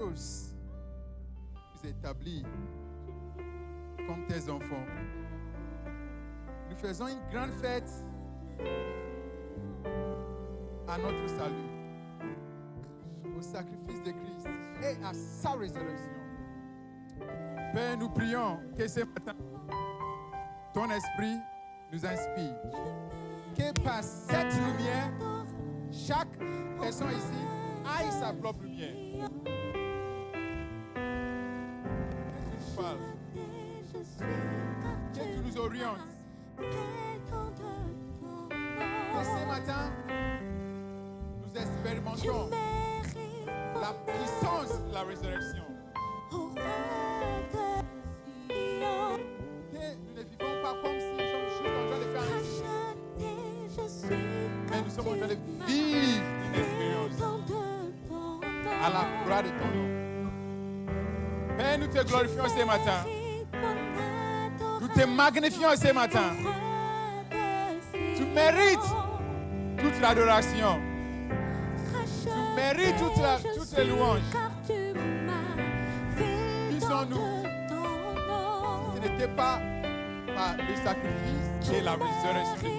tous nous établis comme tes enfants. Nous faisons une grande fête à notre salut, au sacrifice de Christ et à sa résurrection. Père, nous prions que ce matin, ton esprit nous inspire. Que par cette lumière, chaque personne ici aille sa propre lumière. Que tu nous parles, que tu nous orientes. Et ce matin, nous expérimentons la puissance de la résurrection. Que nous ne vivons pas comme si nous sommes juste en train de faire un jour, mais nous sommes en train de vivre une expérience à la gloire de ton nom. Père, nous te glorifions ce matin. Nous te magnifions ce matin. Tu mérites toute l'adoration. Tu mérites toutes les louanges. Qui sommes-nous si ce n'était pas par le sacrifice et la résurrection?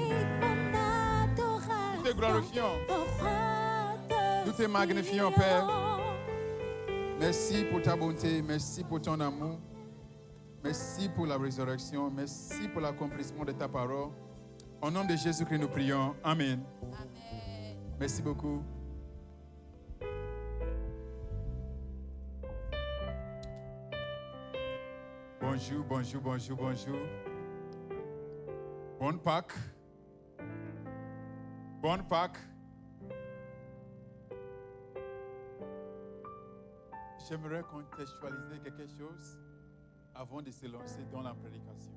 Nous te glorifions. Nous te magnifions, Père. Merci pour ta bonté. Merci pour ton amour. Merci pour la résurrection. Merci pour l'accomplissement de ta parole. Au nom de Jésus-Christ, nous prions. Amen. Amen. Merci beaucoup. Bonjour, bonjour, bonjour, bonjour. Bonne Pâques. Bonne Pâques. J'aimerais contextualiser quelque chose avant de se lancer dans la prédication.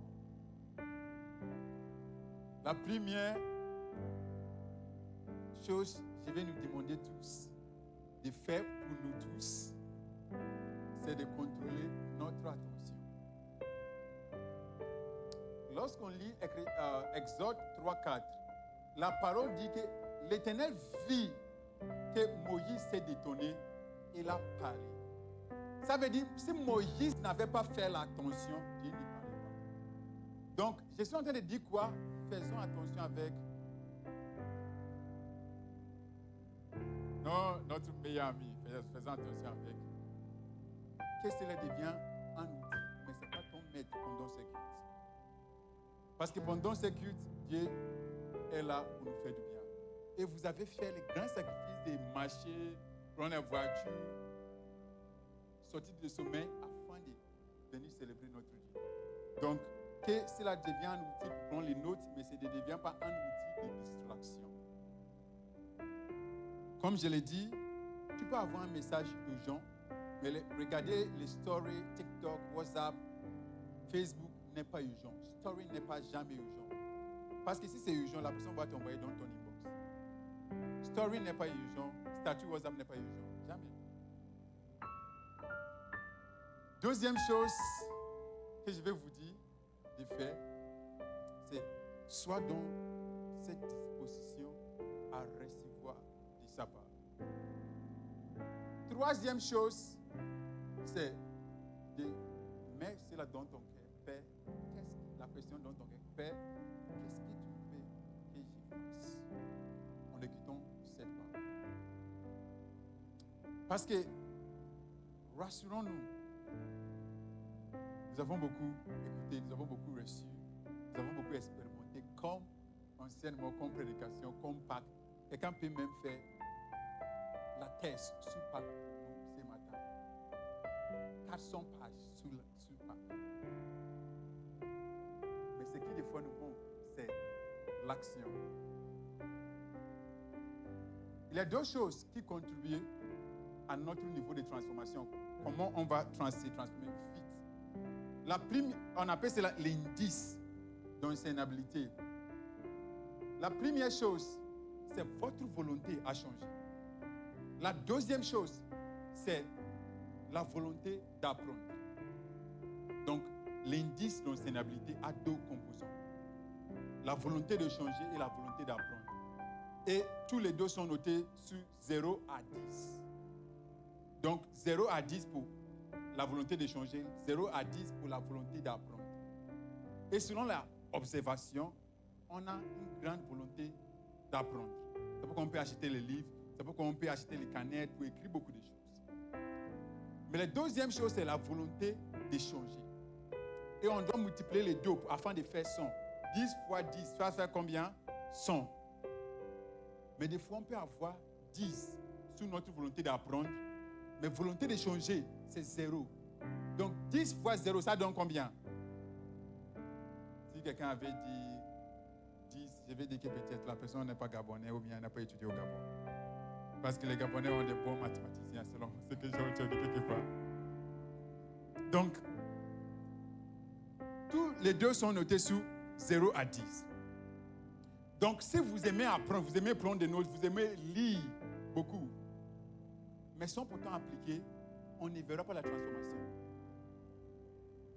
La première chose, je vais nous demander tous de faire pour nous tous, c'est de contrôler notre attention. Lorsqu'on lit Exode 3:4, la parole dit que l'Éternel vit que Moïse s'est détourné et il a parlé. Ça veut dire, si Moïse n'avait pas fait l'attention, Dieu n'y parlait pas. Donc, je suis en train de dire quoi? Faisons attention avec notre meilleur ami. Faisons attention avec. Que cela devient un outil, mais ce n'est pas ton maître pendant ce culte. Parce que pendant ce culte, Dieu est là pour nous faire du bien. Et vous avez fait les grands sacrifices de marcher, prendre la voiture, sortir de sommeil afin de venir célébrer notre Dieu. Donc, que cela devient un outil pour prendre les notes, mais ce ne devient pas un outil de distraction. Comme je l'ai dit, tu peux avoir un message urgent, mais regardez les stories, TikTok, WhatsApp, Facebook n'est pas urgent. Story n'est pas jamais urgent. Parce que si c'est urgent, la personne va t'envoyer dans ton inbox. Story n'est pas urgent, statut WhatsApp n'est pas urgent. Jamais. Deuxième chose que je vais vous dire de faire, c'est soit dans cette disposition à recevoir de sa part. Troisième chose, c'est de mettre cela dans ton cœur. Père, la question dans ton cœur, Père, qu'est-ce que tu veux que je fasse en écoutant cette parole? Parce que, rassurons-nous, nous avons beaucoup écouté, nous avons beaucoup reçu, nous avons beaucoup expérimenté comme enseignement, comme prédication, comme Pâques. Quelqu'un peut même faire la thèse sur Pâques pour nous ce matin. 400 pages sur Pâques. Mais ce qui des fois nous manque, c'est l'action. Il y a deux choses qui contribuent à notre niveau de transformation. Comment on va se transformer vite. La première, on appelle cela l'indice d'enseignabilité. La première chose, c'est votre volonté à changer. La deuxième chose, c'est la volonté d'apprendre. Donc, l'indice d'enseignabilité a deux composants. La volonté de changer et la volonté d'apprendre. Et tous les deux sont notés sur 0 à 10. Donc, 0 à 10 pour la volonté de changer, 0 à 10 pour la volonté d'apprendre. Et selon l'observation, on a une grande volonté d'apprendre. C'est pourquoi on peut acheter les livres, c'est pourquoi on peut acheter les canettes pour écrire beaucoup de choses. Mais la deuxième chose, c'est la volonté d'échanger. Et on doit multiplier les deux afin de faire 100. 10 fois 10, ça va faire combien? 100. Mais des fois, on peut avoir 10 sous notre volonté d'apprendre, mais volonté d'échanger, c'est 0. Donc, 10 fois 0, ça donne combien? Si quelqu'un avait dit 10, je vais dire que peut-être la personne n'est pas gabonais ou bien n'a pas étudié au Gabon. Parce que les Gabonais ont des bons mathématiciens, selon ce que j'ai entendu quelque part. Donc, tous les deux sont notés sous 0 à 10. Donc, si vous aimez apprendre, vous aimez prendre des notes, vous aimez lire beaucoup, mais sans pourtant appliquer, on ne verra pas la transformation.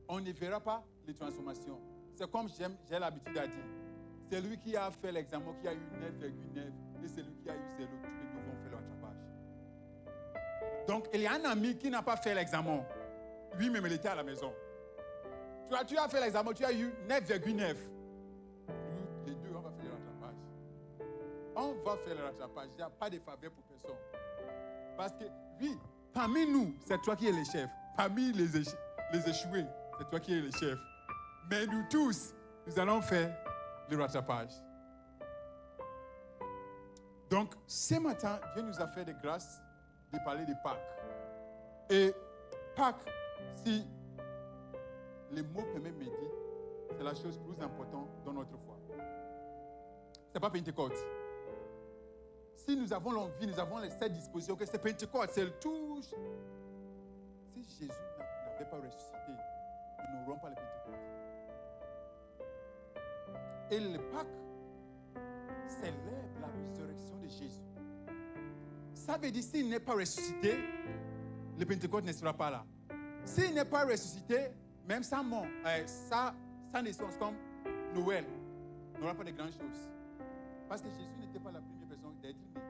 On ne verra pas les transformations. C'est comme j'ai l'habitude de dire, c'est lui qui a fait l'examen, qui a eu 9,9, et c'est lui qui a eu 0, tous les deux vont faire le rattrapage. Donc, il y a un ami qui n'a pas fait l'examen. Lui-même, il était à la maison. Tu as fait l'examen, tu as eu 9,9. Les deux, on va faire le rattrapage. On va faire le rattrapage. Il n'y a pas de faveur pour personne. Parce que, oui, parmi nous, c'est toi qui es le chef. Parmi les échoués, c'est toi qui es le chef. Mais nous tous, nous allons faire le rattrapage. Donc, ce matin, Dieu nous a fait de grâce de parler de Pâques. Et Pâques, si les mots permettent de me dire, c'est la chose plus importante dans notre foi. Ce n'est pas Pentecôte. Si nous avons l'envie, nous avons cette disposition, que c'est Pentecôte, c'est le touche. Si Jésus n'avait pas ressuscité, nous n'aurons pas le Pentecôte. Et le Pâques célèbre la résurrection de Jésus. Ça veut dire, s'il n'est pas ressuscité, le Pentecôte ne sera pas là. S'il n'est pas ressuscité, même sa mort, sa naissance comme Noël, n'aura pas de grandes choses. Parce que Jésus n'était pas la première personne d'être né,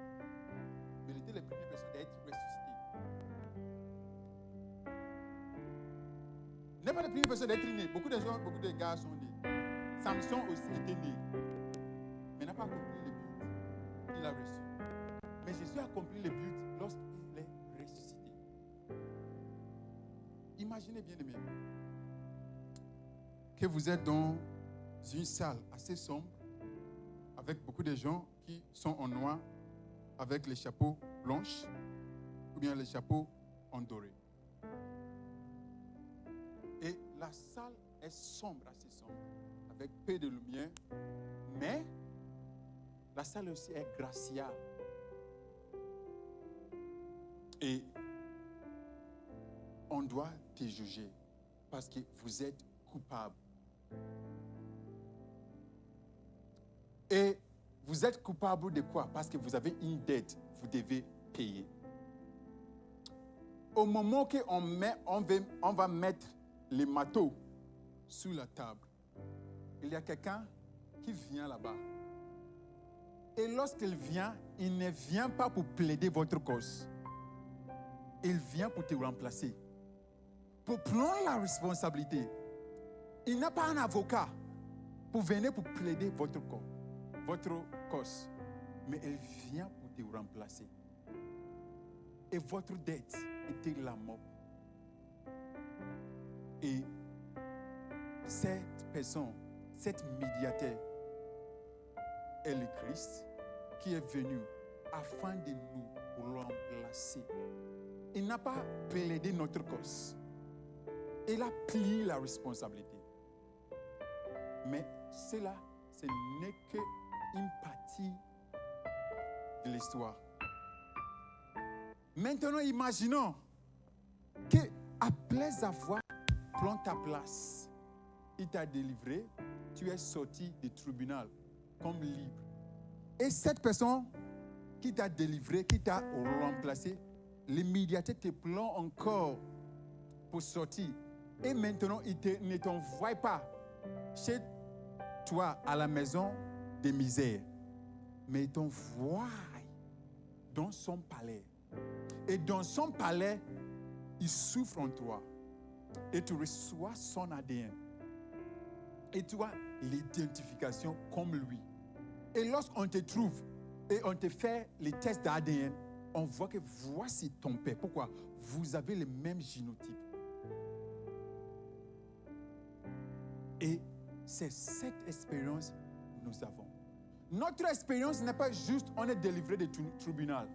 mais il était la première personne d'être ressuscité. Il n'est pas la première personne d'être né. Beaucoup de gars sont nés. Samson aussi était né, mais n'a pas accompli le but. Il a reçu. Mais Jésus a accompli le but lorsqu'il est ressuscité. Imaginez bien, aimé, que vous êtes dans une salle assez sombre, avec beaucoup de gens qui sont en noir, avec les chapeaux blancs, ou bien les chapeaux en doré. Et la salle est sombre, assez sombre, avec peu de lumière, mais la salle aussi est glaciale. Et on doit te juger parce que vous êtes coupable. Et vous êtes coupable de quoi? Parce que vous avez une dette, vous devez payer. Au moment qu'on va mettre les marteaux sur la table, il y a quelqu'un qui vient là-bas. Et lorsqu'il vient, il ne vient pas pour plaider votre cause. Il vient pour te remplacer. Pour prendre la responsabilité. Il n'a pas un avocat pour venir pour plaider votre cause. Mais il vient pour te remplacer. Et votre dette était la mort. Et cette personne, cet médiateur, est le Christ qui est venu afin de nous remplacer. Il n'a pas plaidé notre cause. Il a pris la responsabilité. Mais cela, ce n'est qu'une partie de l'histoire. Maintenant, imaginons qu'après avoir pris ta place, il t'a délivré, tu es sorti du tribunal comme libre. Et cette personne qui t'a délivré, qui t'a remplacé, l'immédiateté te plante encore pour sortir. Et maintenant, il ne t'envoie pas chez toi à la maison de misère, mais t'envoie dans son palais. Et dans son palais, il souffre en toi et tu reçois son ADN. Et tu as l'identification comme lui. Et lorsqu'on te trouve et on te fait les tests d'ADN, on voit que voici ton père. Pourquoi? Vous avez le même génotype. Et c'est cette expérience que nous avons. Notre expérience n'est pas juste on est délivré du tribunal.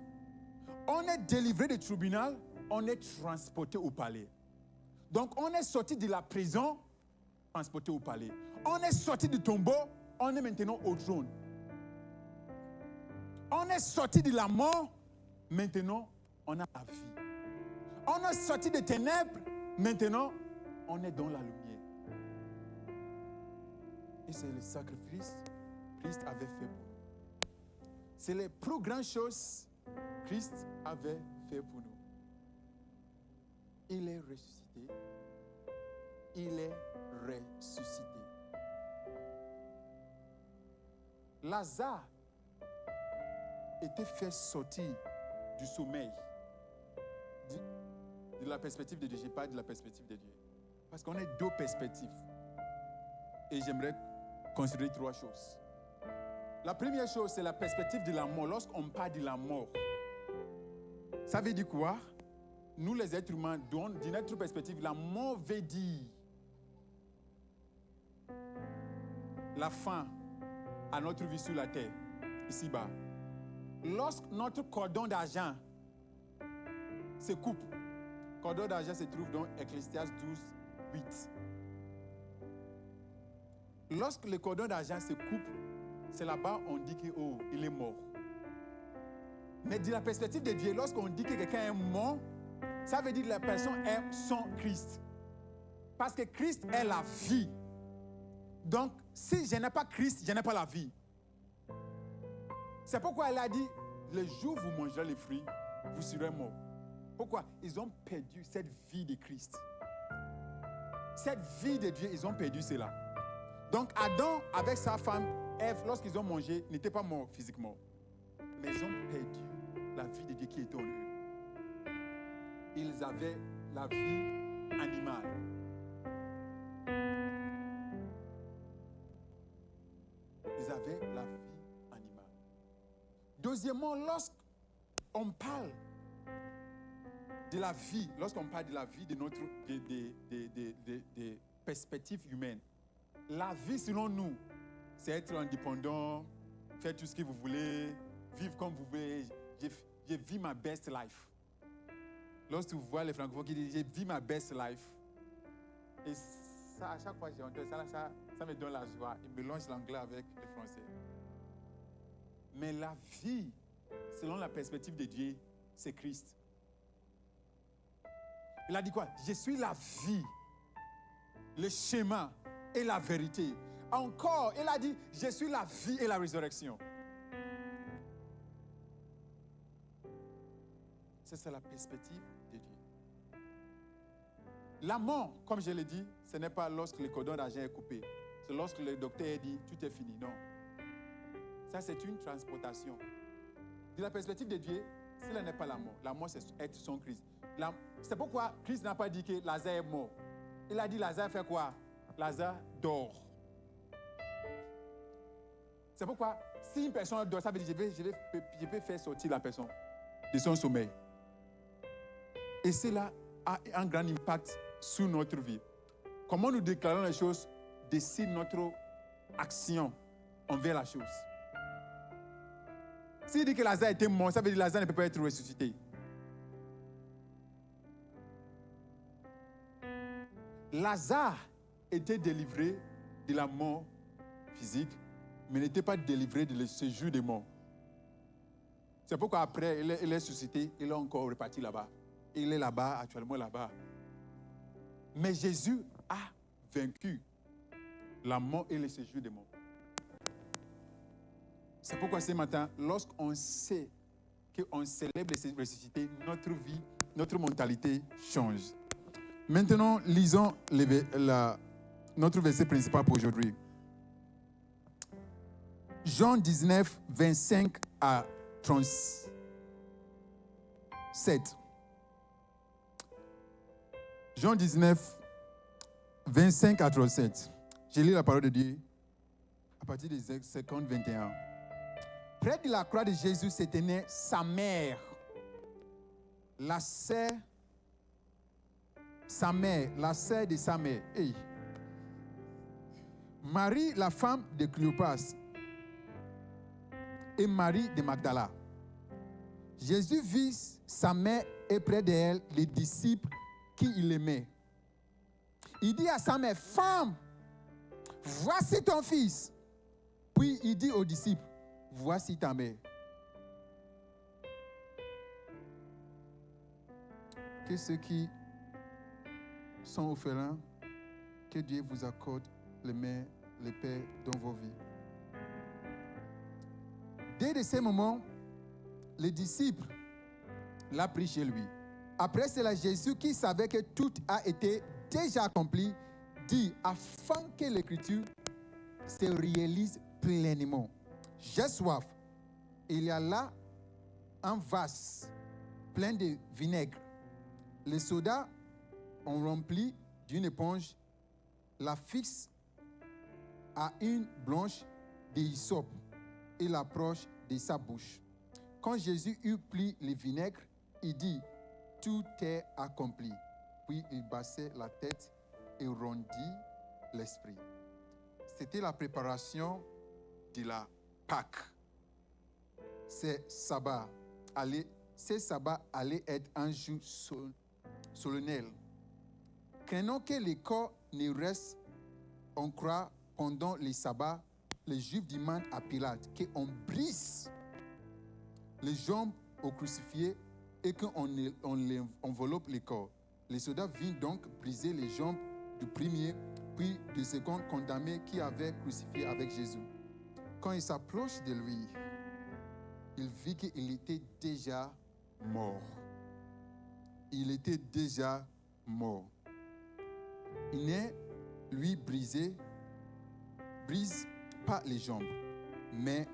On est délivré du tribunal, on est transporté au palais. Donc on est sorti de la prison, transporté au palais. On est sorti du tombeau, on est maintenant au trône. On est sorti de la mort, maintenant on a la vie. On est sorti des ténèbres, maintenant on est dans la lumière. Et c'est le sacrifice que Christ avait fait pour nous. C'est les plus grandes choses que Christ avait fait pour nous. Il est ressuscité. Il est ressuscité. Lazare était fait sortir du sommeil. De la perspective de Dieu, je parle de la perspective de Dieu. Parce qu'on a deux perspectives. Et j'aimerais considérer trois choses. La première chose, c'est la perspective de la mort. Lorsqu'on parle de la mort, ça veut dire quoi? Nous, les êtres humains, d'une notre perspective, la mort veut dire la fin à notre vie sur la terre, ici-bas. Lorsque notre cordon d'argent se coupe, le cordon d'argent se trouve dans Ecclésiaste 12, 8. Lorsque le cordon d'argent se coupe, c'est là-bas on dit qu'il est mort. Mais de la perspective de Dieu, lorsqu'on dit que quelqu'un est mort, ça veut dire que la personne est sans Christ. Parce que Christ est la vie. Donc, si je n'ai pas Christ, je n'ai pas la vie. C'est pourquoi elle a dit, le jour où vous mangerez les fruits, vous serez morts. Pourquoi? Ils ont perdu cette vie de Christ. Cette vie de Dieu, ils ont perdu cela. Donc, Adam, avec sa femme, Ève, lorsqu'ils ont mangé, n'étaient pas morts physiquement. Mais ils ont perdu la vie de Dieu qui était en eux. Ils avaient la vie animale. Ils avaient la vie animale. Deuxièmement, lorsqu'on parle de la vie, lorsqu'on parle de la vie de notre des perspectives humaines, la vie selon nous, c'est être indépendant, faire tout ce que vous voulez, vivre comme vous voulez. Je vis ma best life. Lorsque vous voyez les francophones qui disent je vis ma best life, et ça, à chaque fois que j'ai entendu ça me donne la joie. Il mélange l'anglais avec le français. Mais la vie, selon la perspective de Dieu, c'est Christ. Il a dit quoi? Je suis la vie, le chemin et la vérité. Encore, il a dit, je suis la vie et la résurrection. C'est la perspective de Dieu. La mort, comme je l'ai dit, ce n'est pas lorsque le cordon d'argent est coupé. C'est lorsque le docteur dit, tout est fini. Non. Ça, c'est une transportation. De la perspective de Dieu, cela n'est pas la mort, c'est être son Christ. C'est pourquoi Christ n'a pas dit que Lazare est mort. Il a dit, Lazare fait quoi? Lazare dort. C'est pourquoi, si une personne dort, ça veut dire je vais faire sortir la personne de son sommeil. Et cela a un grand impact sur notre vie. Comment nous déclarons les choses décide notre action envers la chose. S'il dit que Lazare était mort, ça veut dire que Lazare ne peut pas être ressuscité. Lazare était délivré de la mort physique, mais n'était pas délivré de séjour des morts. C'est pourquoi après, il est ressuscité, il est encore reparti là-bas. Il est là-bas, actuellement là-bas. Mais Jésus a vaincu la mort et le séjour des morts. C'est pourquoi ce matin, lorsqu'on sait qu'on célèbre les ressuscités, notre vie, notre mentalité change. Maintenant, lisons notre verset principal pour aujourd'hui. Jean 19, 25 à 37. Jean 19, 25 à 37. Je lis la parole de Dieu à partir des 50, 21. Près de la croix de Jésus se tenait sa mère, la sœur de sa mère. Hey. Marie, la femme de Cléopas, et Marie de Magdala. Jésus vit sa mère et près d'elle les disciples qui il aimait. Il dit à sa mère, femme, voici ton fils. Puis il dit aux disciples, voici ta mère. Que ceux qui sont orphelins, que Dieu vous accorde les mères, les pères dans vos vies. Dès ce moment, les disciples l'ont pris chez lui. Après cela, Jésus, qui savait que tout a été déjà accompli, dit, afin que l'Écriture se réalise pleinement. J'ai soif. Il y a là un vase plein de vinaigre. Les soldats ont rempli d'une éponge, la fixe à une branche d'hysope et l'approche de sa bouche. Quand Jésus eut pris le vinaigre, il dit, tout est accompli. Puis il baissait la tête et rendit l'esprit. C'était la préparation de la Pâque. Ce sabbat allait être un jour solennel. Craignant que le corps ne reste en croix pendant les sabbats, les Juifs demandent à Pilate qu'on brise les jambes au crucifié et qu'on enveloppe le corps. Les soldats vinrent donc briser les jambes du premier, puis du second condamné qui avait crucifié avec Jésus. Quand il s'approche de lui, il vit qu'il était déjà mort. Il était déjà mort. Il n'est, lui, brise pas les jambes, mais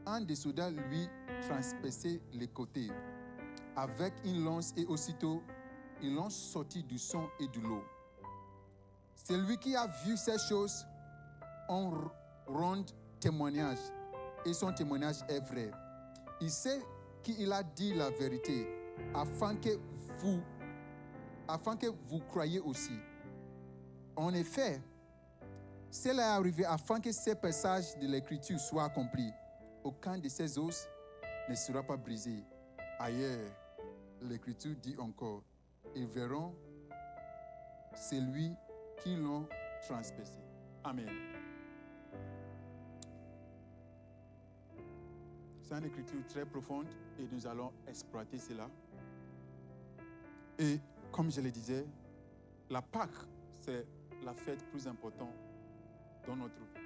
un des soldats lui transperçait les côtés avec une lance et aussitôt, ils l'ont sorti du sang et de l'eau. Celui qui a vu ces choses en rend témoignage et son témoignage est vrai. Il sait qu'il a dit la vérité afin que vous croyiez aussi. En effet, cela est arrivé afin que ces passages de l'Écriture soient accomplis. Aucun de ces os ne sera pas brisé. Ailleurs, l'Écriture dit encore, ils verront celui qui l'ont transpercé. Amen. C'est une écriture très profonde et nous allons exploiter cela. Et comme je le disais, la Pâque, c'est la fête plus importante dans notre vie.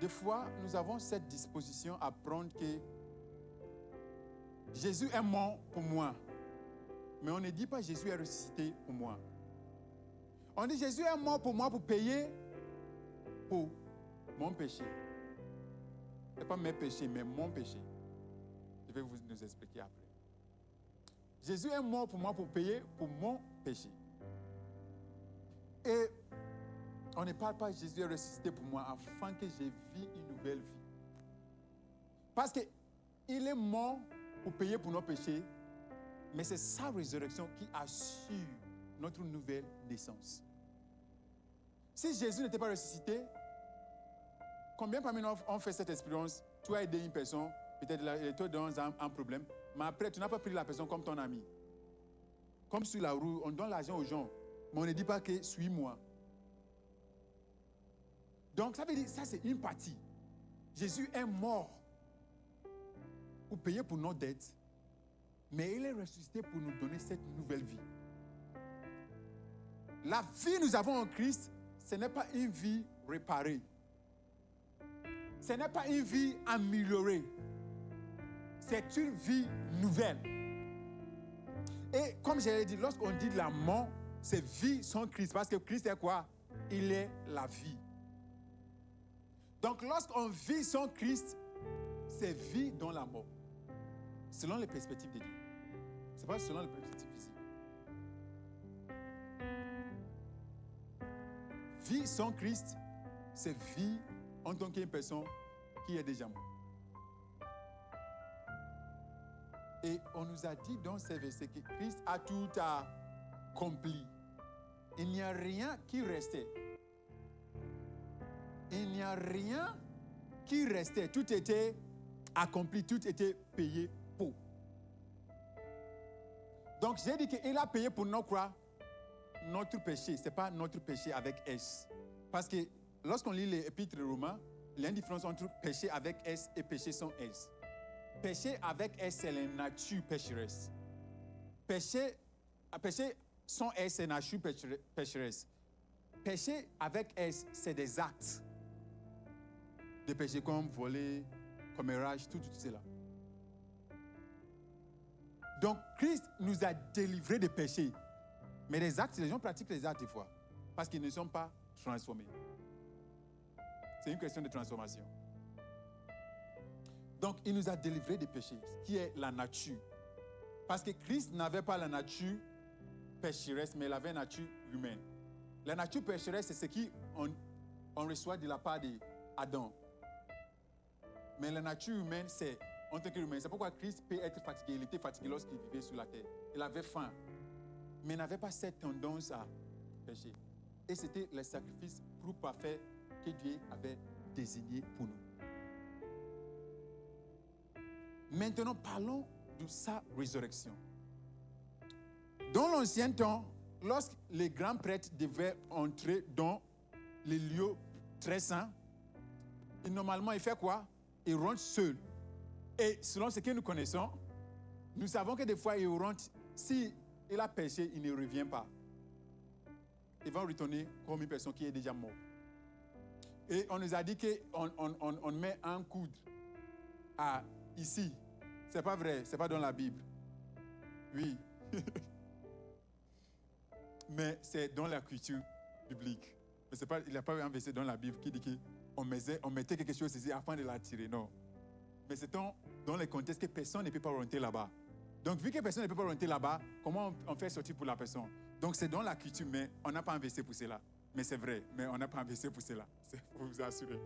Des fois, nous avons cette disposition à prendre que Jésus est mort pour moi. Mais on ne dit pas Jésus est ressuscité pour moi. On dit Jésus est mort pour moi pour payer pour mon péché. Ce n'est pas mes péchés, mais mon péché. Je vais nous expliquer après. Jésus est mort pour moi pour payer pour mon péché. Et on ne parle pas Jésus est ressuscité pour moi afin que je vis une nouvelle vie. Parce qu'il est mort pour payer pour nos péchés, mais c'est sa résurrection qui assure notre nouvelle naissance. Si Jésus n'était pas ressuscité, combien parmi nous ont fait cette expérience? Tu as aidé une personne, peut-être elle était dans un problème, mais après tu n'as pas pris la personne comme ton ami. Comme sur la roue, on donne l'argent aux gens, mais on ne dit pas que suis-moi. Donc ça veut dire, ça c'est une partie. Jésus est mort pour payer pour nos dettes, mais il est ressuscité pour nous donner cette nouvelle vie. La vie que nous avons en Christ, ce n'est pas une vie réparée. Ce n'est pas une vie améliorée. C'est une vie nouvelle. Et comme je l'ai dit, lorsqu'on dit la mort, c'est vie sans Christ. Parce que Christ est quoi? Il est la vie. Donc lorsqu'on vit sans Christ, c'est vie dans la mort. Selon les perspectives de Dieu. Ce n'est pas selon les perspectives physiques. vie sans Christ, c'est vie en tant qu'une personne qui est déjà morte. Et on nous a dit dans ces versets que Christ a tout accompli. Il n'y a rien qui restait. Il n'y a rien qui restait. Tout était accompli, tout était payé pour. Donc j'ai dit qu'il a payé pour nous quoi? Notre péché. Ce n'est pas notre péché avec S. Parce que lorsqu'on lit les épîtres romains, il y a une différence entre péché avec S et péché sans S. Péché avec S, c'est la nature pécheresse. Péché sans S, c'est la nature pécheresse. Péché avec S, c'est des actes. Des péchés comme voler, commérage, tout cela. Donc, Christ nous a délivrés des péchés. Mais les actes, les gens pratiquent les actes des fois. Parce qu'ils ne sont pas transformés. C'est une question de transformation. Donc, il nous a délivrés des péchés, qui est la nature. Parce que Christ n'avait pas la nature pécheresse, mais il avait la nature humaine. La nature pécheresse, c'est ce qu'on reçoit de la part d'Adam. Mais la nature humaine, c'est en tant qu'humain. C'est pourquoi Christ peut être fatigué. Il était fatigué lorsqu'il vivait sur la terre. Il avait faim. Mais il n'avait pas cette tendance à pécher. Et c'était le sacrifice plus parfait que Dieu avait désigné pour nous. Maintenant, parlons de sa résurrection. Dans l'ancien temps, lorsque les grands prêtres devaient entrer dans les lieux très saints, normalement, il fait quoi? Il rentre seul. Et selon ce que nous connaissons, nous savons que des fois, il rentre, s'il a péché, il ne revient pas. Il va retourner comme une personne qui est déjà morte. Et on nous a dit qu'on met un coude ici. C'est pas vrai, c'est pas dans la Bible. Oui. Mais c'est dans la culture biblique. Mais c'est pas, il n'y a pas un verset dans la Bible qui dit qu'on mettait quelque chose ici afin de l'attirer. Non. Mais c'est dans le contexte que personne ne peut pas rentrer là-bas. Donc, vu que personne ne peut pas rentrer là-bas, comment on fait sortir pour la personne? Donc, c'est dans la culture, mais on n'a pas un verset pour cela. Mais c'est vrai, mais on n'a pas un verset pour cela. C'est pour vous assurer.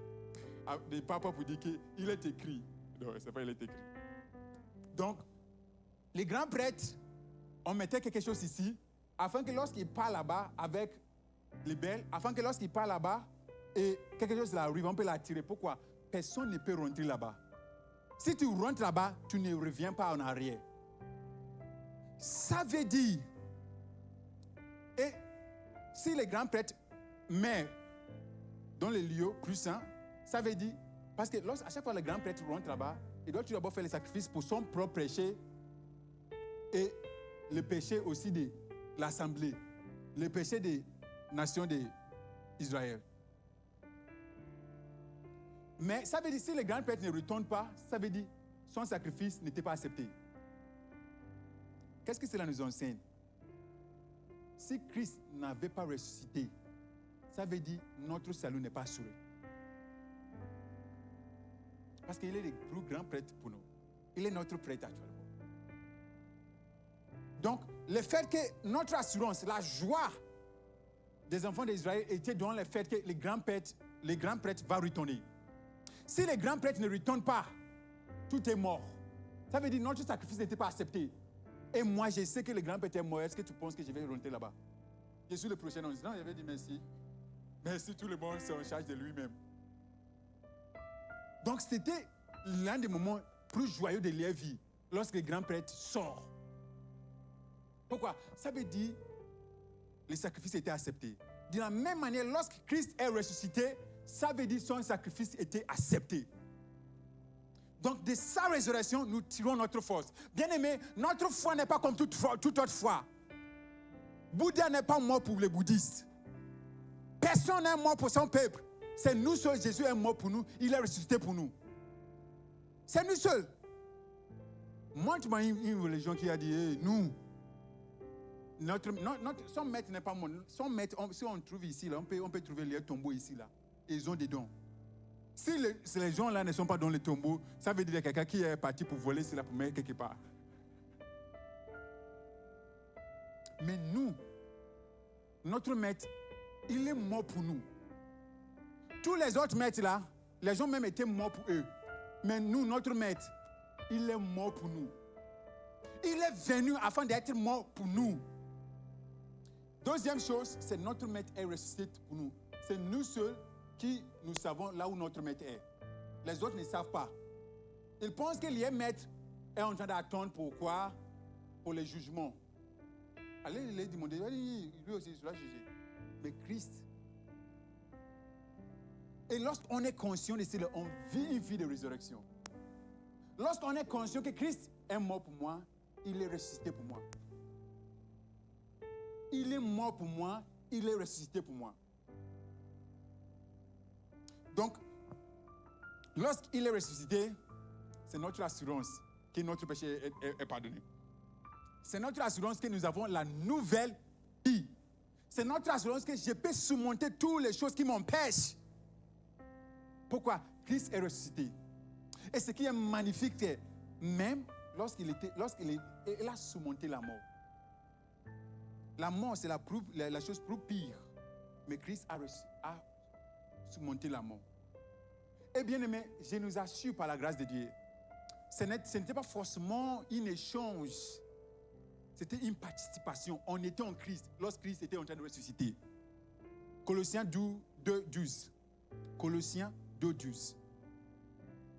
Le papa vous dit qu'il est écrit. Non, c'est pas il est écrit. Donc, les grands prêtres, on mettait quelque chose ici, afin que lorsqu'ils parlent là-bas avec les belles, afin que lorsqu'ils parlent là-bas, et quelque chose là arrive, on peut l'attirer. Pourquoi? Personne ne peut rentrer là-bas. Si tu rentres là-bas, tu ne reviens pas en arrière. Ça veut dire, et si les grands prêtres meurent dans les lieux plus saints, ça veut dire, parce que à chaque fois que les grands prêtres rentrent là-bas, il doit tout d'abord faire les sacrifices pour son propre péché et le péché aussi de l'assemblée, le péché des nations d'Israël. Mais ça veut dire, si les grands prêtres ne retournent pas, ça veut dire son sacrifice n'était pas accepté. Qu'est-ce que cela nous enseigne? Si Christ n'avait pas ressuscité, ça veut dire notre salut n'est pas assuré. Parce qu'il est le plus grand prêtre pour nous. Il est notre prêtre actuellement. Donc, le fait que notre assurance, la joie des enfants d'Israël était dans le fait que les grands prêtres vont retourner. Si les grands prêtres ne retournent pas, tout est mort. Ça veut dire que notre sacrifice n'était pas accepté. Et moi, je sais que le grand prêtre est mort. Est-ce que tu penses que je vais rentrer là-bas? Je suis le prochain. Non, je vais dire merci. Merci, tout le monde c'est en charge de lui-même. Donc, c'était l'un des moments plus joyeux de leur vie, lorsque le grand prêtre sort. Pourquoi? Ça veut dire que le sacrifice était accepté. De la même manière, lorsque Christ est ressuscité, ça veut dire que son sacrifice était accepté. Donc, de sa résurrection, nous tirons notre force. Bien-aimés, notre foi n'est pas comme toute autre foi. Bouddha n'est pas mort pour les bouddhistes. Personne n'est mort pour son peuple. C'est nous seuls. Jésus est mort pour nous. Il est ressuscité pour nous. C'est nous seuls. Montre-moi une religion qui a dit, hey, nous, son maître n'est pas mort. Son maître, si on trouve ici, là, on peut trouver les tombeaux ici, là. Ils ont des dons. Si les gens-là ne sont pas dans les tombeaux, ça veut dire qu'il y a quelqu'un qui est parti pour voler cela pour mettre quelque part. Mais nous, notre maître, il est mort pour nous. Tous les autres maîtres là, les gens même étaient morts pour eux. Mais nous, notre maître, il est mort pour nous. Il est venu afin d'être mort pour nous. Deuxième chose, c'est notre maître est ressuscité pour nous. C'est nous seuls qui nous savons là où notre maître est. Les autres ne savent pas. Ils pensent que le maître est en train d'attendre pourquoi? Pour les jugements. Allez les demander, lui aussi il sera jugé. Mais Christ. Et lorsqu'on est conscient de cela, on vit une vie de résurrection. Lorsqu'on est conscient que Christ est mort pour moi, il est ressuscité pour moi. Il est mort pour moi, il est ressuscité pour moi. Donc, lorsqu'il est ressuscité, c'est notre assurance que notre péché est pardonné. C'est notre assurance que nous avons la nouvelle vie. C'est notre assurance que je peux surmonter toutes les choses qui m'empêchent. Pourquoi? Christ est ressuscité. Et ce qui est magnifique, c'est même lorsqu'il a surmonté la mort. La mort, c'est la chose plus pire. Mais Christ a surmonté la mort. Et bien aimé, je nous assure par la grâce de Dieu, ce n'était pas forcément un échange. C'était une participation. On était en Christ lorsque Christ était en train de ressusciter. Colossiens 2:12. Colossiens 2:12.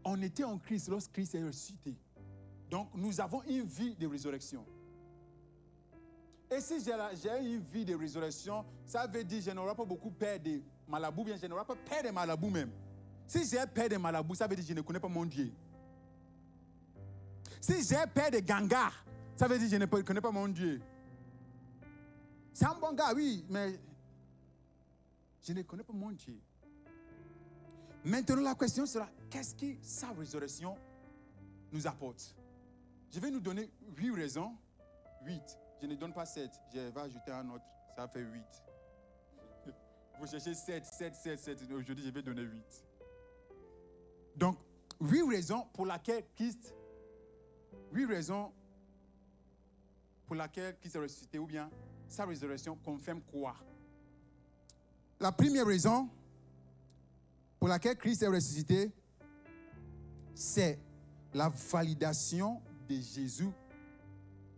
On était en Christ lorsque Christ est ressuscité. Donc, nous avons une vie de résurrection. Et si j'ai une vie de résurrection, ça veut dire que je n'aurai pas beaucoup peur de malabou, bien je n'aurai pas peur de malabou même. Si j'ai peur de malabou, ça veut dire que je ne connais pas mon Dieu. Si j'ai peur de ganga, ça veut dire que je ne connais pas mon Dieu. C'est un bon gars, oui, mais je ne connais pas mon Dieu. Maintenant, la question sera, qu'est-ce que sa résurrection nous apporte? Je vais nous donner 8 raisons. 8. Je ne donne pas 7. Je vais ajouter un autre. Ça fait 8. Vous cherchez 7. Aujourd'hui, je vais donner 8. Donc, 8 raisons pour lesquelles Christ est ressuscité, ou bien sa résurrection confirme quoi? La première raison pour laquelle Christ est ressuscité, c'est la validation de Jésus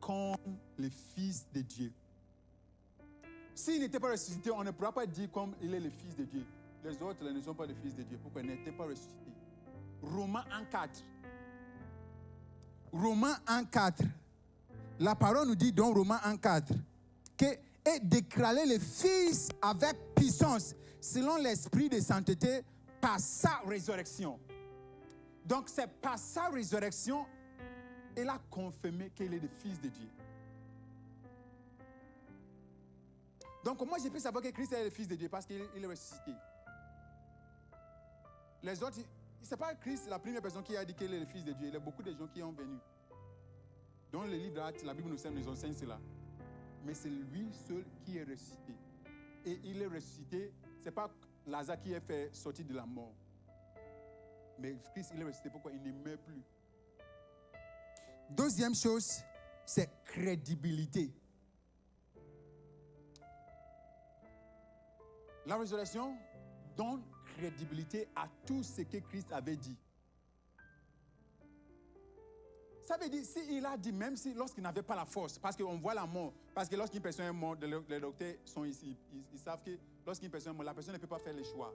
comme le Fils de Dieu. S'il n'était pas ressuscité, on ne pourra pas dire comme il est le Fils de Dieu. Les autres ne sont pas les fils de Dieu. Pourquoi il n'était pas ressuscité? Romains 1:4. Romains 1:4. La parole nous dit dans Romains 1:4 que est déclaré le Fils avec puissance, selon l'esprit de sainteté, par sa résurrection. Donc c'est par sa résurrection, il a confirmé qu'il est le Fils de Dieu. Donc comment je peux savoir que Christ est le Fils de Dieu? Parce qu'il est ressuscité. Les autres, c'est pas Christ la première personne qui a dit qu'il est le Fils de Dieu. Il y a beaucoup de gens qui sont venus. Dans le livre d'Actes, la Bible nous enseigne cela. Mais c'est lui seul qui est ressuscité. Et il est ressuscité, c'est pas Lazare qui est fait sortir de la mort. Mais Christ, il est ressuscité. Pourquoi? Il ne meurt plus. Deuxième chose, c'est crédibilité. La résurrection donne crédibilité à tout ce que Christ avait dit. Ça veut dire, s'il a dit, même si lorsqu'il n'avait pas la force, parce qu'on voit la mort, parce que lorsqu'une personne est morte, les docteurs sont ici, ils savent que lorsqu'une personne est morte, la personne ne peut pas faire le choix.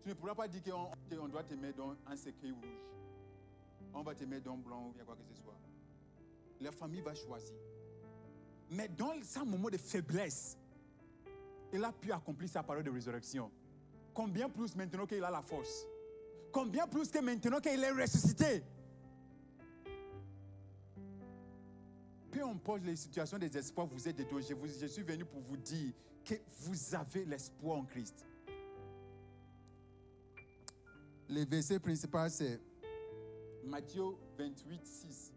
Tu ne pourras pas dire qu'on doit te mettre dans un cercueil rouge. On va te mettre dans blanc ou bien quoi que ce soit. La famille va choisir. Mais dans ce moment de faiblesse, il a pu accomplir sa parole de résurrection. Combien plus maintenant qu'il a la force? Combien plus que maintenant qu'il est ressuscité? Peu importe les situations des espoirs, vous êtes dedans. Je suis venu pour vous dire que vous avez l'espoir en Christ. Le verset principal, c'est Matthieu 28:6.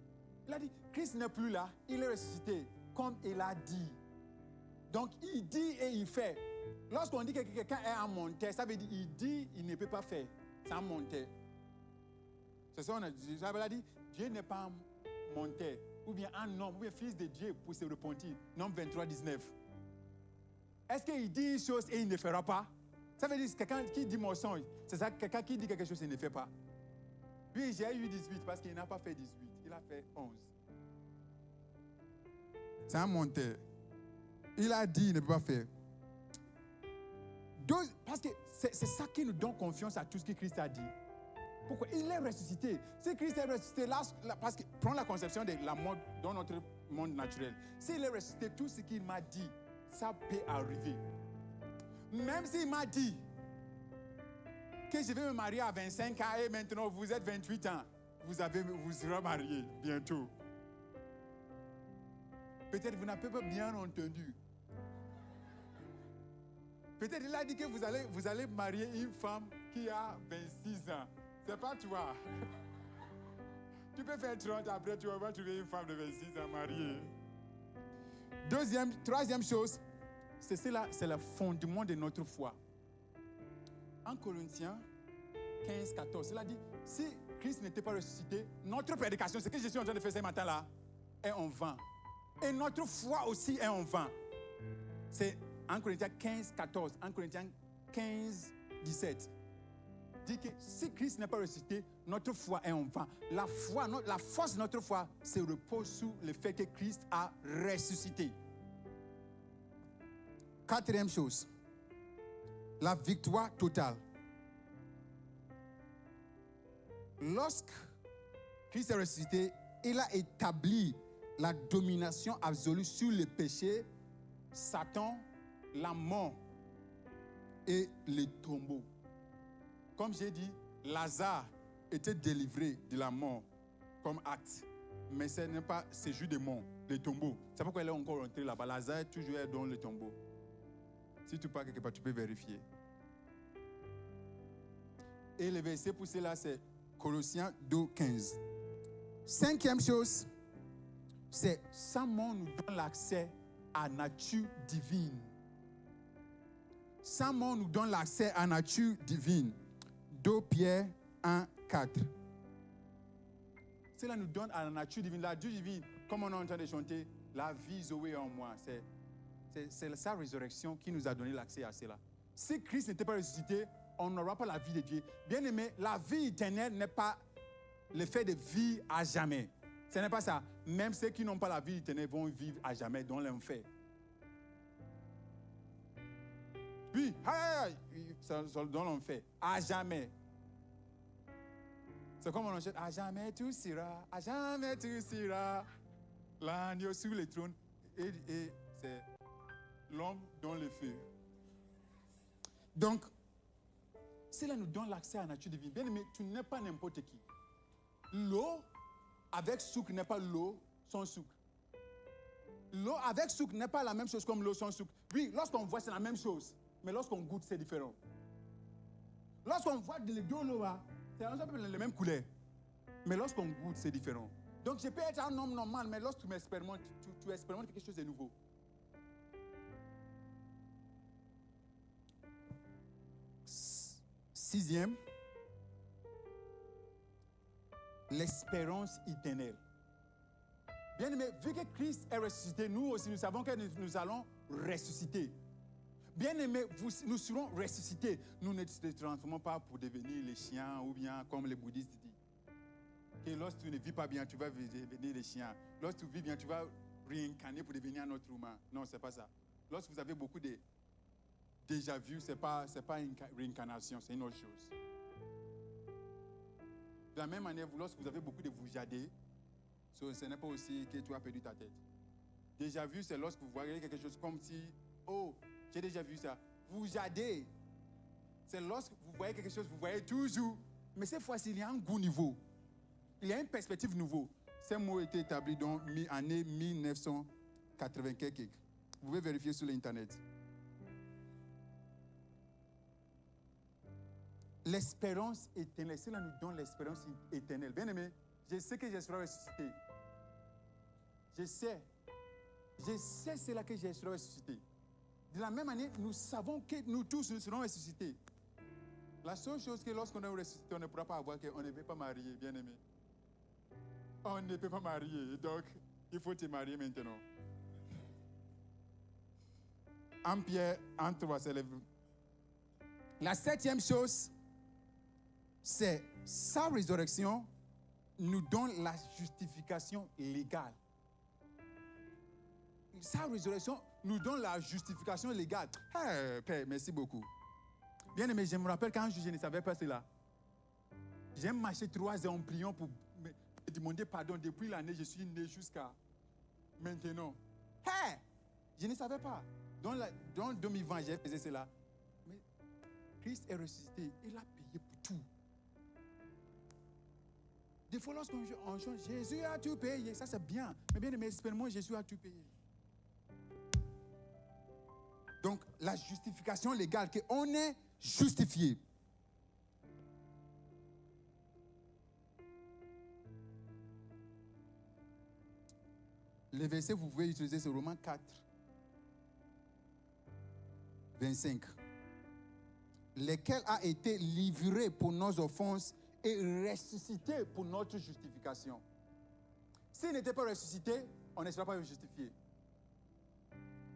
Il a dit, Christ n'est plus là, il est ressuscité, comme il a dit. Donc, il dit et il fait. Lorsqu'on dit que quelqu'un est un menteur, ça veut dire qu'il dit, il ne peut pas faire. C'est un menteur. C'est ça qu'on a dit. Ça veut dire, Dieu n'est pas un menteur. Ou bien un homme, ou bien fils de Dieu pour se repentir. Nombre 23:19. Est-ce qu'il dit une chose et il ne fera pas? Ça veut dire que quelqu'un qui dit mensonge, c'est ça, quelqu'un qui dit quelque chose et ne fait pas. Puis j'ai eu 18 parce qu'il n'a pas fait 18, il a fait 11. C'est un menteur. Il a dit, il ne peut pas faire. Parce que c'est ça qui nous donne confiance à tout ce que Christ a dit. Pourquoi? Il est ressuscité. Si Christ est ressuscité, parce que prends la conception de la mort dans notre monde naturel. S'il est ressuscité, tout ce qu'il m'a dit, ça peut arriver. Même s'il m'a dit que je vais me marier à 25 ans et maintenant vous êtes 28 ans, vous serez mariés bientôt. Peut-être vous n'avez pas bien entendu. Peut-être il a dit que vous allez marier une femme qui a 26 ans. C'est pas toi. Tu peux faire 30, après tu vas trouver une femme de 26 ans mariée. Troisième chose, c'est le fondement de notre foi. En Corinthiens 15, 14, il a dit, si Christ n'était pas ressuscité, notre prédication, ce que je suis en train de faire ce matin-là, est en vain. Et notre foi aussi est en vain. C'est en Corinthiens 15, 14, en Corinthiens 15, 17. Dit que si Christ n'est pas ressuscité, notre foi est en vain. La force de notre foi se repose sur le fait que Christ a ressuscité. Quatrième chose, la victoire totale. Lorsque Christ est ressuscité, il a établi la domination absolue sur le péché, Satan, la mort et les tombeaux. Comme j'ai dit, Lazare était délivré de la mort comme acte. Mais ce n'est pas ce jus de mort, les tombeaux. C'est pourquoi il est encore rentré là-bas. Lazare est toujours dans le tombeau. Si tu pars quelque part, tu peux vérifier. Et le verset pour cela, c'est Colossiens 2, 15. Cinquième chose, c'est sa mort nous donne l'accès à la nature divine. Sa mort nous donne l'accès à la nature divine. 2 Pierre 1, 4. Cela nous donne à la nature divine. La nature divine, comme on est en train de chanter, la vie Zoé en moi. C'est sa résurrection qui nous a donné l'accès à cela. Si Christ n'était pas ressuscité, on n'aura pas la vie de Dieu. Bien aimé, la vie éternelle n'est pas le fait de vivre à jamais. Ce n'est pas ça. Même ceux qui n'ont pas la vie éternelle vont vivre à jamais dans l'enfer. Puis, dans l'enfer, à jamais. C'est comme on chante, à jamais tu seras, à jamais tu seras. L'agneau sur le trône, et c'est l'homme dans le feu. Donc, cela nous donne l'accès à la nature divine. Bien aimé, tu n'es pas n'importe qui. L'eau avec sucre n'est pas l'eau sans sucre. L'eau avec sucre n'est pas la même chose comme l'eau sans sucre. Oui, lorsqu'on voit, c'est la même chose. Mais lorsqu'on goûte, c'est différent. Lorsqu'on voit de l'eau, c'est un peu les mêmes couleurs. Mais lorsqu'on goûte, c'est différent. Donc, je peux être un homme normal, mais lorsque tu expérimentes quelque chose de nouveau. Sixième, l'espérance éternelle. Bien aimé, vu que Christ est ressuscité, nous aussi, nous savons que nous allons ressusciter. Bien aimé, nous serons ressuscités. Nous ne nous transformons pas pour devenir les chiens ou bien comme les bouddhistes disent. Que lorsque tu ne vis pas bien, tu vas devenir les chiens. Lorsque tu vis bien, tu vas réincarner pour devenir un autre humain. Non, ce n'est pas ça. Lorsque vous avez beaucoup de déjà vu, ce n'est pas une réincarnation, c'est une autre chose. De la même manière, lorsque vous avez beaucoup de vous jader, ce n'est pas aussi que tu as perdu ta tête. Déjà vu, c'est lorsque vous voyez quelque chose comme si, oh, j'ai déjà vu ça. Vous jadez. C'est lorsque vous voyez quelque chose, vous voyez toujours. Mais cette fois-ci, il y a un goût nouveau. Il y a une perspective nouveau. Ces mots étaient établis dans l'année 1980 quelque. Vous pouvez vérifier sur l'Internet. L'espérance éternelle, cela nous donne l'espérance éternelle. Bien aimé, je sais que je serai ressuscité. Je sais cela que je serai ressuscité. De la même manière, nous savons que nous tous nous serons ressuscités. La seule chose que lorsqu'on est ressuscité, on ne pourra pas avoir qu'on ne peut pas marier, bien aimé. On ne peut pas marier, donc il faut te marier maintenant. En Pierre, en 3, c'est le La 7e chose, c'est sa résurrection nous donne la justification légale. Sa résurrection nous donne la justification légale. Hey, Père, merci beaucoup. Bien aimé, je me rappelle quand je ne savais pas cela. J'ai marché 3 heures en priant pour me demander pardon. Depuis l'année, je suis né jusqu'à maintenant. Hey, je ne savais pas. Dans 2020, j'ai fait cela. Mais Christ est ressuscité. Il a payé pour tout. Des fois, lorsqu'on chante, Jésus a tout payé. Ça, c'est bien. Mais bien aimé, espère-moi, Jésus a tout payé. Donc, la justification légale, qu'on est justifié. Le verset, vous pouvez utiliser, c'est Romains 4, 25. Lequel a été livré pour nos offenses et ressuscité pour notre justification. S'il n'était pas ressuscité, on ne sera pas justifié.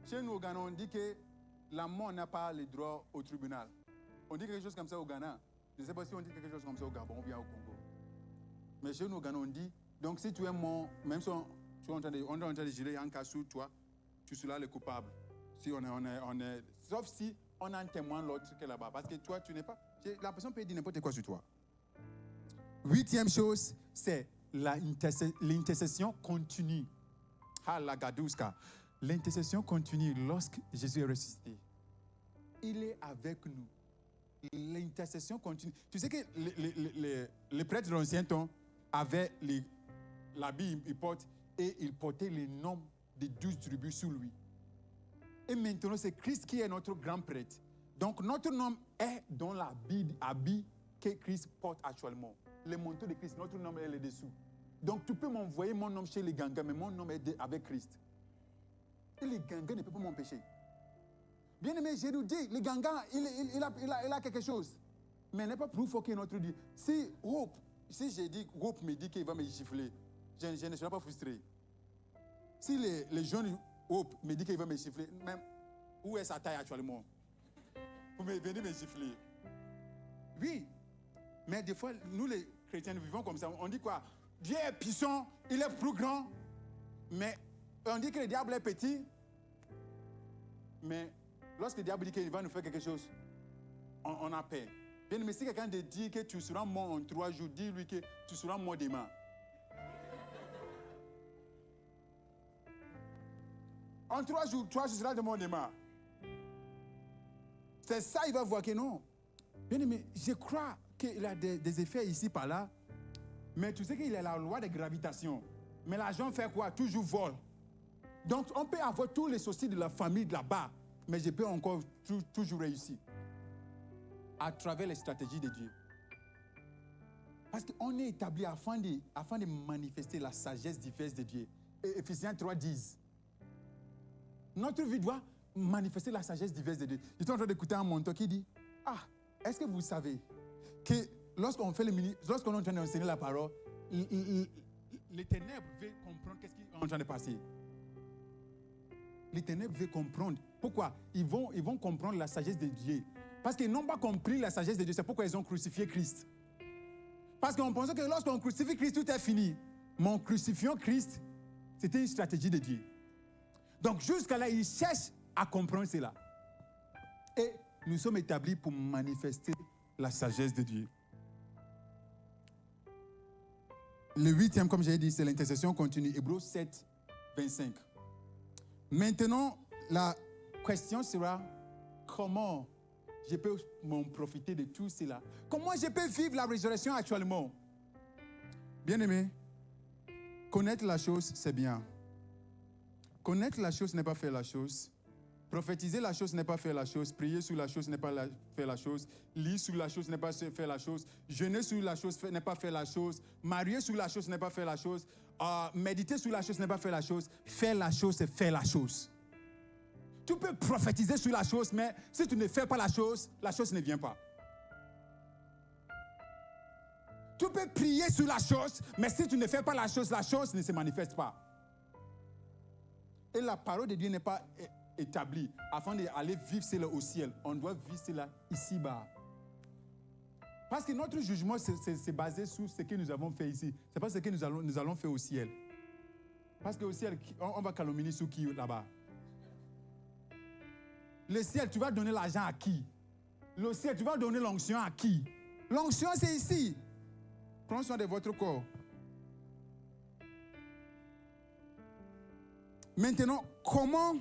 Chez nous au Ghana, on dit que la mort n'a pas le droit au tribunal. On dit quelque chose comme ça au Ghana. Je ne sais pas si on dit quelque chose comme ça au Gabon ou bien au Congo. Mais chez nous au Ghana, on dit, donc si tu es mort, même si on est en train de gérer un cas sur toi, tu seras le coupable. Si on est, sauf si on a un témoin l'autre qui est là-bas. Parce que toi, tu n'es pas... La personne peut dire n'importe quoi sur toi. 8e chose, c'est l'intercession continue. L'intercession continue lorsque Jésus est ressuscité. Il est avec nous. L'intercession continue. Tu sais que les prêtres de l'ancien temps avaient l'habit, ils portent, et ils portaient les noms des 12 tribus sur lui. Et maintenant, c'est Christ qui est notre grand prêtre. Donc, notre nom est dans l'habit que Christ porte actuellement. Le manteau de Christ, notre nom est là-dessous. Donc, tu peux m'envoyer mon nom chez les gangas, mais mon nom est avec Christ. Et les gangas ne peuvent pas m'empêcher. Bien aimé, je nous dis, les gangas, il a quelque chose. Mais il n'est pas plus fort que notre Dieu. Si j'ai dit, Hope me dit qu'il va me gifler, je ne serai pas frustré. Si les jeunes Hope me dit qu'il va me gifler, même où est sa taille actuellement? Vous venez me gifler. Oui. Mais des fois, nous les chrétiens, nous vivons comme ça. On dit quoi? Dieu est puissant, il est plus grand. Mais on dit que le diable est petit. Mais lorsque le diable dit qu'il va nous faire quelque chose, on a peur. Bien, mais si quelqu'un te dit que tu seras mort en 3 jours, dis-lui que tu seras mort demain. En 3 jours, tu seras mort demain. C'est ça, il va voir que non. Bien aimé, je crois qu'il a des effets ici, par là. Mais tu sais qu'il y a la loi de gravitation. Mais l'argent fait quoi? Toujours vol. Donc, on peut avoir tous les soucis de la famille de là-bas. Mais je peux encore toujours réussir. À travers les stratégies de Dieu. Parce qu'on est établi afin de manifester la sagesse diverse de Dieu. Et Ephésiens 3:10. Notre vie doit manifester la sagesse diverse de Dieu. J'étais en train d'écouter un mentor qui dit, est-ce que vous savez que lorsqu'on est en train d'enseigner la parole, les ténèbres veulent comprendre qu'est-ce qui est en train de passer. Les ténèbres veulent comprendre. Pourquoi? Ils vont comprendre la sagesse de Dieu. Parce qu'ils n'ont pas compris la sagesse de Dieu. C'est pourquoi ils ont crucifié Christ. Parce qu'on pensait que lorsqu'on crucifie Christ, tout est fini. Mais en crucifiant Christ, c'était une stratégie de Dieu. Donc jusqu'à là, ils cherchent à comprendre cela. Et nous sommes établis pour manifester la sagesse de Dieu. Le 8e, comme j'ai dit, c'est l'intercession continue. Hébreux 7, 25. Maintenant, la question sera comment je peux m'en profiter de tout cela? Comment je peux vivre la résurrection actuellement? Bien-aimé, connaître la chose, c'est bien. Connaître la chose n'est pas faire la chose. Prophétiser la chose n'est pas faire la chose. Prier sur la chose n'est pas faire la chose. Lire sur la chose n'est pas faire la chose. Jeûner sur la chose n'est pas faire la chose. Marier sur la chose n'est pas faire la chose. Méditer sur la chose n'est pas faire la chose. Faire la chose, c'est faire la chose. Tu peux prophétiser sur la chose, mais si tu ne fais pas la chose ne vient pas. Tu peux prier sur la chose, mais si tu ne fais pas la chose ne se manifeste pas. Et la parole de Dieu n'est pas établi. Afin d'aller vivre cela au ciel, on doit vivre cela ici-bas. Parce que notre jugement, c'est basé sur ce que nous avons fait ici. Ce n'est pas ce que nous allons faire au ciel. Parce qu'au ciel, on va calomnier sur qui là-bas? Le ciel, tu vas donner l'argent à qui? Le ciel, tu vas donner l'onction à qui? L'onction, c'est ici. Prenez soin de votre corps. Maintenant, comment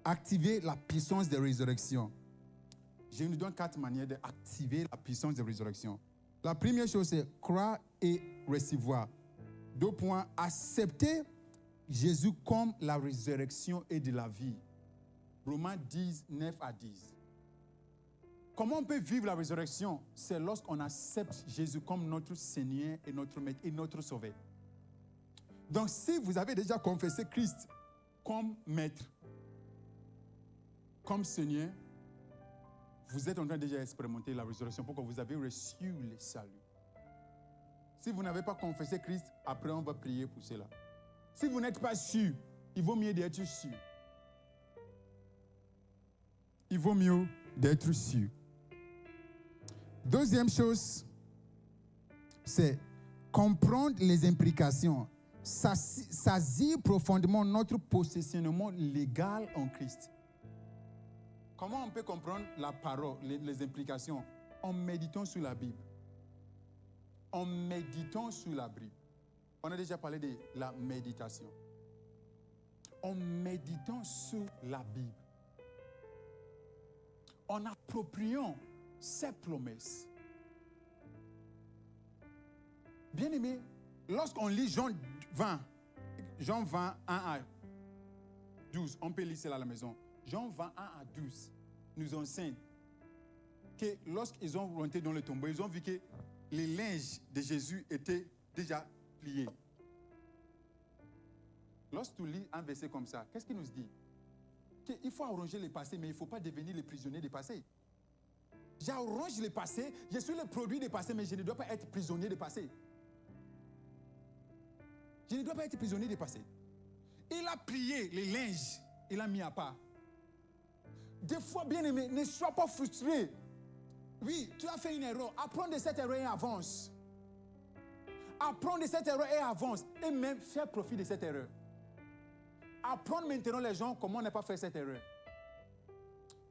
activer la puissance de résurrection? Je nous donne 4 manières d'activer la puissance de résurrection. La première chose, c'est croire et recevoir. 2 points, accepter Jésus comme la résurrection et de la vie. Romains 10, 9 à 10. Comment on peut vivre la résurrection? C'est lorsqu'on accepte Jésus comme notre Seigneur et notre Maître et notre Sauveur. Donc, si vous avez déjà confessé Christ comme Maître, comme Seigneur, vous êtes en train de déjà expérimenter la résurrection pour que vous avez reçu le salut. Si vous n'avez pas confessé Christ, après on va prier pour cela. Si vous n'êtes pas sûr, il vaut mieux d'être sûr. Il vaut mieux d'être sûr. Deuxième chose, c'est comprendre les implications, saisir profondément notre positionnement légal en Christ. Comment on peut comprendre la parole, les implications? En méditant sur la Bible. En méditant sur la Bible. On a déjà parlé de la méditation. En méditant sur la Bible. En appropriant ces promesses. Bien-aimé, lorsqu'on lit Jean 20, 1 à 12, on peut lire cela à la maison. Jean 21 à 12 nous enseigne que lorsqu'ils ont rentré dans le tombeau, ils ont vu que les linges de Jésus étaient déjà pliés. Lorsque tu lis un verset comme ça, qu'est-ce qu'il nous dit? Qu'il faut arranger le passé, mais il ne faut pas devenir les prisonniers du passé. J'arrange le passé, je suis le produit du passé, mais je ne dois pas être prisonnier du passé. Je ne dois pas être prisonnier du passé. Il a plié les linges, il a mis à part. Des fois, bien-aimé, ne sois pas frustré. Oui, tu as fait une erreur. Apprends de cette erreur et avance. Apprends de cette erreur et avance. Et même faire profit de cette erreur. Apprendre maintenant les gens comment ne pas faire cette erreur.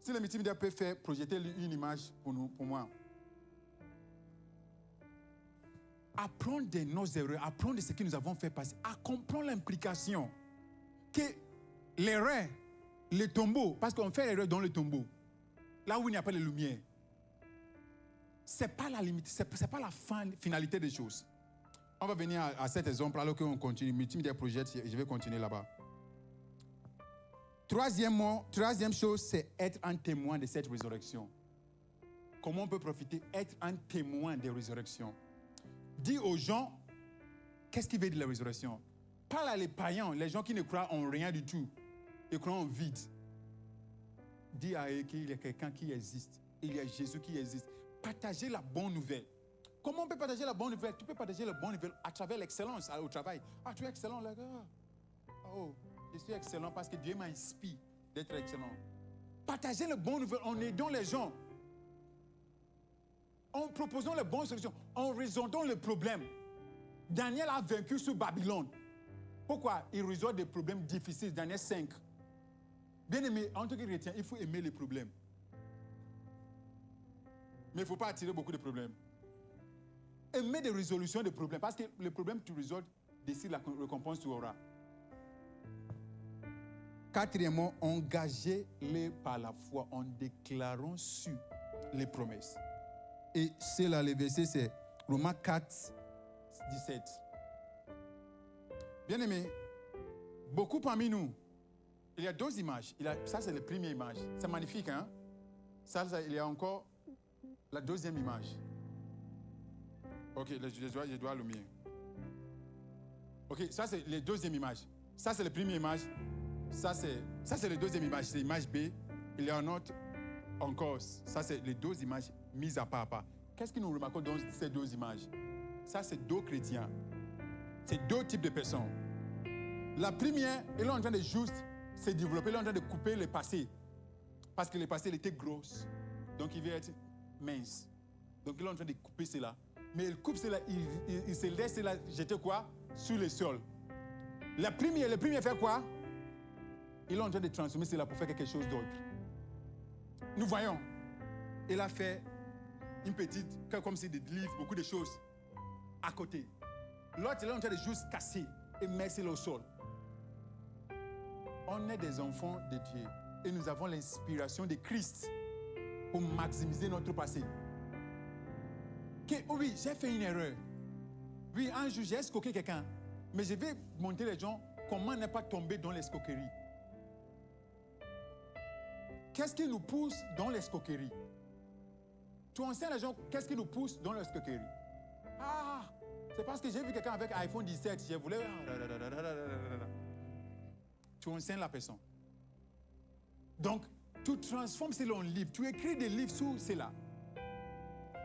Si le multimédia peut faire projeter une image pour moi. Apprendre de nos erreurs, apprendre de ce que nous avons fait passer, à comprendre l'implication que l'erreur, le tombeau, parce qu'on fait l'erreur dans le tombeau, là où il n'y a pas de lumière, ce n'est pas la limite, ce n'est pas la finalité des choses. On va venir à cet exemple alors qu'on continue. Multimédia projette, je vais continuer là-bas. Troisième chose, c'est être un témoin de cette résurrection. Comment on peut profiter? Être un témoin de résurrection. Dis aux gens, qu'est-ce qui veut dire la résurrection? Parle à les païens, les gens qui ne croient en rien du tout. Ils croient en vide. Dis à eux qu'il y a quelqu'un qui existe. Il y a Jésus qui existe. Partagez la bonne nouvelle. Comment on peut partager la bonne nouvelle? Tu peux partager la bonne nouvelle à travers l'excellence au travail. Ah, tu es excellent, les gars. Oh, je suis excellent parce que Dieu m'inspire d'être excellent. Partagez la bonne nouvelle en aidant les gens. En proposant les bonnes solutions. En résolvant les problèmes. Daniel a vaincu sur Babylone. Pourquoi? Il résout des problèmes difficiles. Daniel 5. Bien aimé, en tant que chrétien, il faut aimer les problèmes. Mais il ne faut pas attirer beaucoup de problèmes. Aimer des résolutions de problèmes. Parce que les problèmes, tu résolves, décide la récompense, tu auras. Quatrièmement, engagez-les par la foi en déclarant sur les promesses. Et c'est là, le verset, c'est Romains 4, 17. Bien aimé, beaucoup parmi nous, il y a 2 images. Ça, c'est la première image. C'est magnifique, hein? Ça, il y a encore la 2e image. Ok, je dois allumer. Ok, ça, c'est la 2e image. Ça, c'est la première image. Ça, c'est la 2e image. C'est l'image B. Il y a un autre encore. Ça, c'est les 2 images mises à part. Qu'est-ce que nous remarquons dans ces 2 images? Ça, c'est 2 chrétiens. C'est 2 types de personnes. La première, il est en train de juste se développer, il est en train de couper le passé. Parce que le passé, il était gros. Donc, il veut être mince. Donc, il est en train de couper cela. Mais il coupe cela, il se laisse cela jeter quoi? Sur le sol. Le premier fait quoi? Il est en train de transformer cela pour faire quelque chose d'autre. Nous voyons, il a fait une petite, comme si des livres, beaucoup de choses à côté. L'autre, il est en train de juste casser et mettre cela au sol. On est des enfants de Dieu et nous avons l'inspiration de Christ pour maximiser notre passé. Oui, j'ai fait une erreur. Oui, un jour, j'ai escroqué quelqu'un. Mais je vais montrer les gens comment ne pas tomber dans l'escroquerie. Qu'est-ce qui nous pousse dans l'escroquerie? Tu enseignes les gens qu'est-ce qui nous pousse dans l'escroquerie. Ah, c'est parce que j'ai vu quelqu'un avec iPhone 17, je voulais... Tu enseignes la personne. Donc, tu transformes cela en livre. Tu écris des livres sur cela.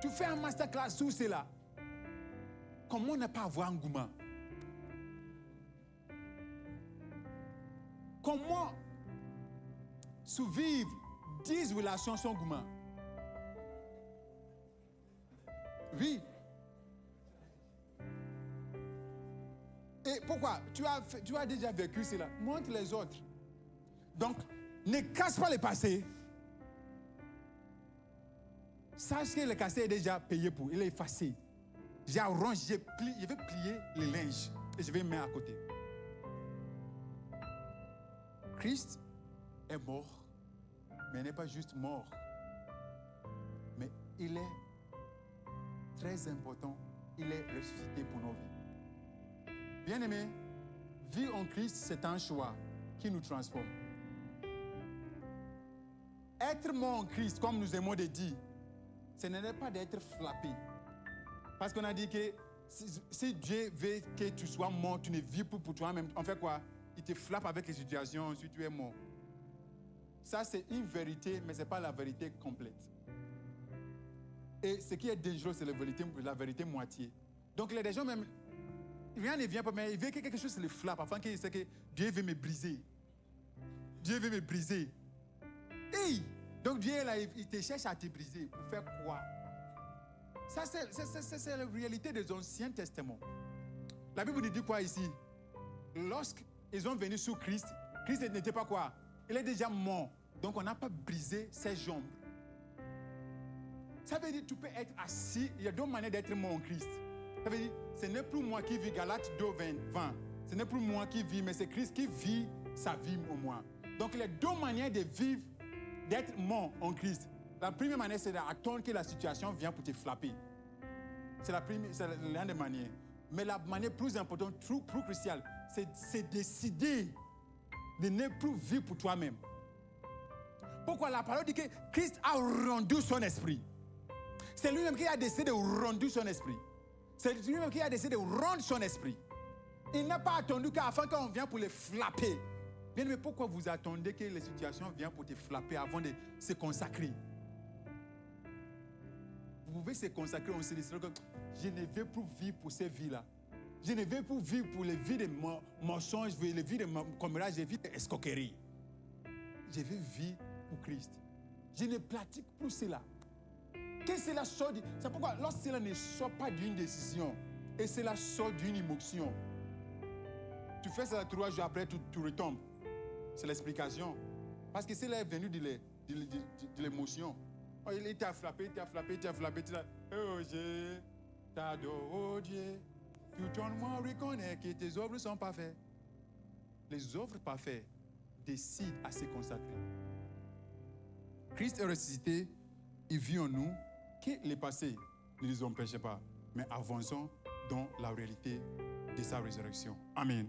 Tu fais un masterclass sur cela. Comment ne pas avoir un engouement? Comment survivre 10 relations sans engouement? Oui. Et pourquoi? Tu as déjà vécu cela. Montre les autres. Donc, ne casse pas le passé. Sache que le passé est déjà payé pour. Il est effacé. J'arrange, je vais plier les linges et je vais mettre à côté. Christ est mort, mais il n'est pas juste mort. Mais il est très important. Il est ressuscité pour nos vies. Bien-aimés, vivre en Christ, c'est un choix qui nous transforme. Être mort en Christ, comme nous aimons de dire, ce n'est pas d'être frappé. Parce qu'on a dit que si Dieu veut que tu sois mort, tu ne vis plus pour toi-même. On fait quoi? Il te frappe avec les situations, ensuite tu es mort. Ça, c'est une vérité, mais ce n'est pas la vérité complète. Et ce qui est dangereux, c'est la vérité moitié. Donc, les gens même, rien ne vient pas, mais il veut que quelque chose le frappe, afin qu'il sait que Dieu veut me briser. Dieu veut me briser. Hey! Donc Dieu, là, il te cherche à te briser. Pour faire quoi? Ça, c'est la réalité des Anciens Testaments. La Bible nous dit quoi ici? Lorsqu'ils ont venu sur Christ, Christ n'était pas quoi? Il est déjà mort. Donc on n'a pas brisé ses jambes. Ça veut dire que tu peux être assis. Il y a deux manières d'être mort en Christ. Ça veut dire, ce n'est plus moi qui vis, Galates 2, 20. Ce n'est plus moi qui vis, mais c'est Christ qui vit sa vie au moi. Donc il y a deux manières de vivre, d'être mort en Christ. La première manière, c'est d'attendre que la situation vienne pour te frapper. C'est l'une des manières. Mais la manière plus importante, plus cruciale, c'est décider de ne plus vivre pour toi-même. Pourquoi? La parole dit que Christ a rendu son esprit. C'est lui-même qui a décidé de rendre son esprit. C'est lui-même qui a décidé de rendre son esprit. Il n'a pas attendu qu'afin qu'on vienne pour le frapper. Bien, mais pourquoi vous attendez que les situations viennent pour te frapper avant de se consacrer? Vous pouvez se consacrer, on se dit que je ne veux plus vivre pour ces vies-là. Je ne veux plus vivre pour les vies de mensonges, les vies de commérages, les vies d'escroquerie. Je veux vivre pour Christ. Je ne pratique plus cela. Que cela sort, c'est pourquoi lorsque cela ne sort pas d'une décision et cela sort d'une émotion, tu fais ça 3 jours après, tu retombes. C'est l'explication. Parce que cela est venu de l'émotion. Oh, il t'a frappé, il t'a frappé. Oh, je t'adore, oh Dieu. Tout en moi reconnaît que tes œuvres sont parfaites. Les œuvres parfaites décident à se consacrer. Christ est ressuscité, il vit en nous. Que le passé ne nous empêche pas, mais avançons dans la réalité de sa résurrection. Amen.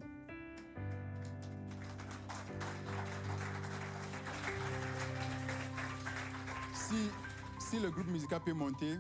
Si le groupe musical peut monter.